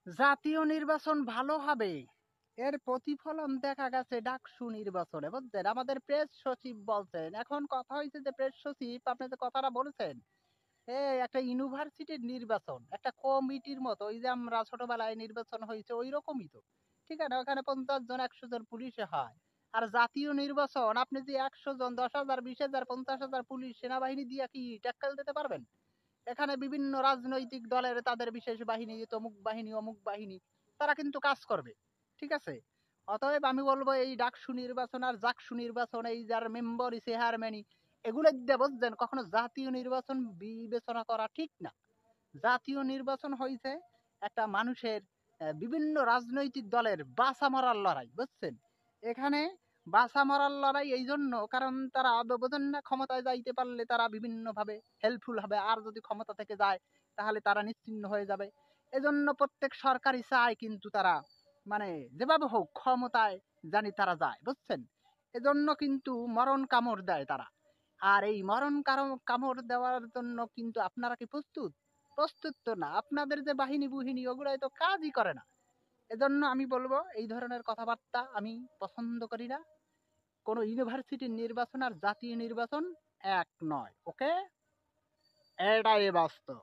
জাতীয় নির্বাচন ভালো হবে, এর প্রতিফলন দেখা গেছে ডাকসু নির্বাচনে, বুঝছেন? আমাদের প্রেস সচিব বলছেন, এখন কথা হয়েছে যে প্রেস সচিব আপনি যে কথাটা বলেছেন, একটা ইউনিভার্সিটির নির্বাচন, একটা কমিটির মতো, ওই যে আমরা ছোটবেলায় নির্বাচন হয়েছে ওই রকমই তো। ঠিক আছে, ওখানে 50 জন 100 জন পুলিশে হয়। আর জাতীয় নির্বাচন আপনি যে 100 জন, 10,000, 20,000, 50,000 পুলিশ সেনাবাহিনী দিয়ে কি ট্যাক্কেল দিতে পারবেন? এখানে বিভিন্ন রাজনৈতিক দলের তাদের বিশেষ বাহিনী, তমুক বাহিনী, অমুক বাহিনী, তারা কিন্তু কাজ করবে। ঠিক আছে, অতএব আমি বলবো এই ডাকসু নির্বাচন আর জাকসু নির্বাচন, এই যার মেম্বার চেয়ারম্যানই, এগুলো দিয়ে বুঝছেন কখনো জাতীয় নির্বাচন বিবেচনা করা ঠিক না। জাতীয় নির্বাচন হয়েছে একটা মানুষের বিভিন্ন রাজনৈতিক দলের বাঁচা মরার লড়াই, বুঝছেন? এখানে বাঁচা মরার লড়াই এই জন্য কারণ তারা বোঝেন না ক্ষমতায় যাইতে পারলে তারা বিভিন্ন ভাবে হেল্পফুল হবে, আর যদি ক্ষমতা থেকে যায় তাহলে তারা নিশ্চিহ্ন হয়ে যাবে। এজন্য প্রত্যেক সরকারই চায় কিন্তু তারা মানে যেভাবে হোক ক্ষমতায় জানি তারা যায়, বুঝছেন? এজন্য কিন্তু মরণ কামড় দেয় তারা। আর এই মরণ কামড় দেওয়ার জন্য কিন্তু আপনারা কি প্রস্তুত? প্রস্তুত তো না। আপনাদের যে বাহিনী বুহিনী ওগুলাই তো কাজই করে না। এজন্য আমি বলবো এই ধরনের কথাবার্তা আমি পছন্দ করি না। কোনো ইউনিভার্সিটির নির্বাচন আর জাতীয় নির্বাচন এক নয়। ওকে, এটাই বাস্তব।